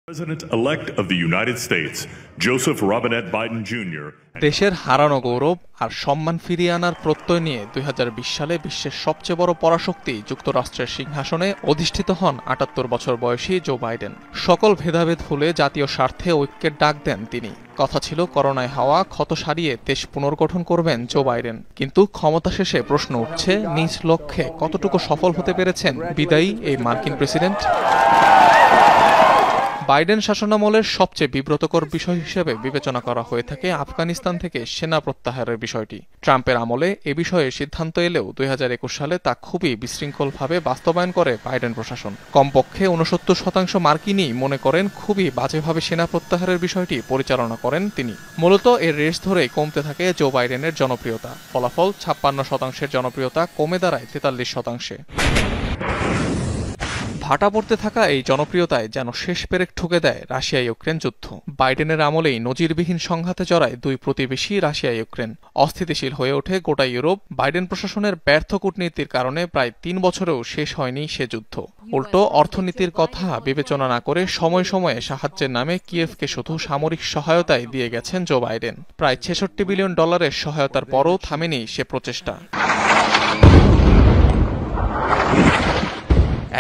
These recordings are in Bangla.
President-elect of the United States, Joseph Robinette Biden Jr. দেশের হারানো গৌরব আর সম্মান ফিরিয়ে আনার প্রত্যয় নিয়ে ২০২০ সালে বিশ্বের সবচেয়ে বড় পরাশক্তি যুক্তরাষ্ট্রের সিংহাসনে অধিষ্ঠিত হন ৭৮ বছর বয়সী জো বাইডেন। সকল ভেদাভেদ ভুলে জাতীয় স্বার্থে ঐক্যের ডাক দেন তিনি। কথা ছিল করোনায় হওয়া ক্ষত সারিয়ে দেশ পুনর্গঠন করবেন জো বাইডেন। কিন্তু ক্ষমতা শেষে প্রশ্ন উঠছে, নিজ লক্ষ্যে কতটুকু সফল হতে পেরেছেন বিদায়ী এই মার্কিন প্রেসিডেন্ট? বাইডেন শাসনামলের সবচেয়ে বিব্রতকর বিষয় হিসেবে বিবেচনা করা হয়ে থাকে আফগানিস্তান থেকে সেনা প্রত্যাহারের বিষয়টি। ট্রাম্পের আমলে এ বিষয়ে সিদ্ধান্ত এলেও ২০২১ সালে তা খুবই বিশৃঙ্খলভাবে বাস্তবায়ন করে বাইডেন প্রশাসন। কমপক্ষে ৬৯% মার্কিনই মনে করেন খুবই বাজেভাবে সেনা প্রত্যাহারের বিষয়টি পরিচালনা করেন তিনি। মূলত এর রেশ ধরেই কমতে থাকে জো বাইডেনের জনপ্রিয়তা। ফলাফল ৫৬% জনপ্রিয়তা কমে দাঁড়ায় ৪৩%। ভাটা পড়তে থাকা এই জনপ্রিয়তায় যেন শেষ পেরেক ঠুকে দেয় রাশিয়া ইউক্রেন যুদ্ধ। বাইডেনের আমলেই নজিরবিহীন সংঘাতে জড়ায় দুই প্রতিবেশী রাশিয়া ইউক্রেন। অস্থিতিশীল হয়ে ওঠে গোটা ইউরোপ। বাইডেন প্রশাসনের ব্যর্থ কূটনীতির কারণে প্রায় ৩ বছরেও শেষ হয়নি সে যুদ্ধ। উল্টো অর্থনীতির কথা বিবেচনা না করে সময়ে সময়ে সাহায্যের নামে কিয়েভকে শুধু সামরিক সহায়তায় দিয়ে গেছেন জো বাইডেন। প্রায় $৬৬ বিলিয়ন সহায়তার পরও থামেনি সে প্রচেষ্টা।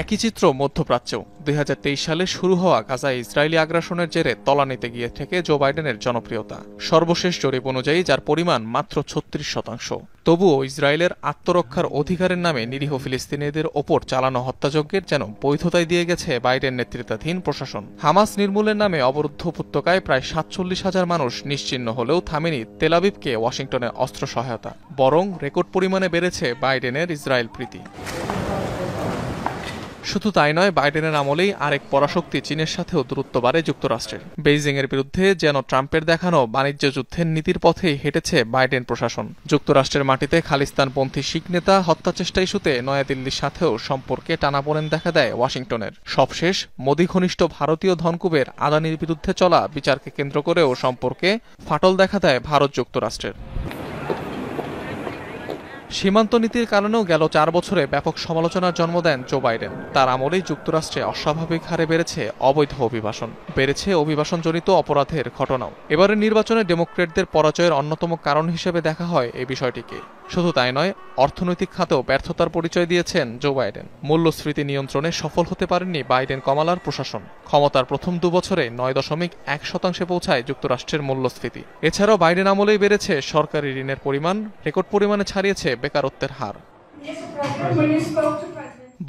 একই চিত্র মধ্যপ্রাচ্যেও। ২০২৩ সালে শুরু হওয়া গাজায় ইসরায়েলি আগ্রাসনের জেরে তলানিতে গিয়ে থেকে জো বাইডেনের জনপ্রিয়তা। সর্বশেষ জরিপ অনুযায়ী যার পরিমাণ মাত্র ৩৬%। তবুও ইসরায়েলের আত্মরক্ষার অধিকারের নামে নিরীহ ফিলিস্তিনিদের ওপর চালানো হত্যাযজ্ঞের যেন বৈধতায় দিয়ে গেছে বাইডেন নেতৃত্বাধীন প্রশাসন। হামাস নির্মূলের নামে অবরুদ্ধ উপত্যকায় প্রায় ৪৭,০০০ মানুষ নিশ্চিহ্ন হলেও থামেনি তেল আবিবকে ওয়াশিংটনের অস্ত্র সহায়তা। বরং রেকর্ড পরিমাণে বেড়েছে বাইডেনের ইসরায়েল প্রীতি। শুধু তাই নয়, বাইডেনের আমলেই আরেক পরাশক্তি চীনের সাথেও দূরত্ব বাড়ে যুক্তরাষ্ট্রের। বেইজিংয়ের বিরুদ্ধে যেন ট্রাম্পের দেখানো বাণিজ্য যুদ্ধের নীতির পথেই হেঁটেছে বাইডেন প্রশাসন। যুক্তরাষ্ট্রের মাটিতে খালিস্তানপন্থী শিখ নেতা হত্যাচেষ্টা ইস্যুতে নয়াদিল্লির সাথেও সম্পর্কে টানাপোড়েন দেখা দেয় ওয়াশিংটনের। সবশেষ মোদি ঘনিষ্ঠ ভারতীয় ধনকুবের আদানির বিরুদ্ধে চলা বিচারকে কেন্দ্র করেও সম্পর্কে ফাটল দেখা দেয় ভারত যুক্তরাষ্ট্রের। সীমান্ত নীতির কারণেও গেল ৪ বছরে ব্যাপক সমালোচনার জন্ম দেন জো বাইডেন। তার আমলেই যুক্তরাষ্ট্রে অস্বাভাবিক হারে বেড়েছে অবৈধ অভিবাসন, বেড়েছে অভিবাসনজনিত অপরাধের ঘটনাও। এবারের নির্বাচনে ডেমোক্রেটদের পরাজয়ের অন্যতম কারণ হিসেবে দেখা হয় এই বিষয়টিকে। শুধু তাই নয়, অর্থনৈতিক খাতেও ব্যর্থতার পরিচয় দিয়েছেন জো বাইডেন। মূল্যস্ফীতি নিয়ন্ত্রণে সফল হতে পারেননি বাইডেন কমালার প্রশাসন। ক্ষমতার প্রথম ২ বছরে ৯.১% পৌঁছায় যুক্তরাষ্ট্রের মূল্যস্ফীতি। এছাড়াও বাইডেন আমলেই বেড়েছে সরকারি ঋণের পরিমাণ, রেকর্ড পরিমাণে ছাড়িয়েছে বেকারত্বের হার।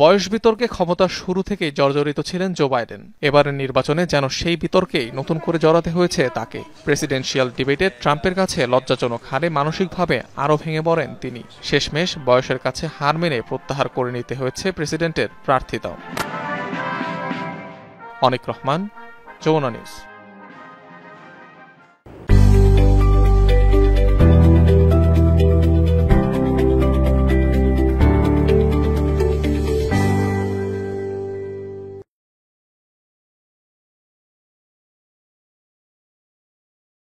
বয়স বিতর্কে ক্ষমতার শুরু থেকেই জর্জরিত ছিলেন জো বাইডেন। এবারের নির্বাচনে যেন সেই বিতর্কেই নতুন করে জড়াতে হয়েছে তাকে। প্রেসিডেন্সিয়াল ডিবেটে ট্রাম্পের কাছে লজ্জাজনক হারে মানসিকভাবে আরও ভেঙে পড়েন তিনি। শেষমেশ বয়সের কাছে হার মেনে প্রত্যাহার করে নিতে হয়েছে প্রেসিডেন্টের প্রার্থিতাও। অনিক রহমান, যমুনা নিউজ।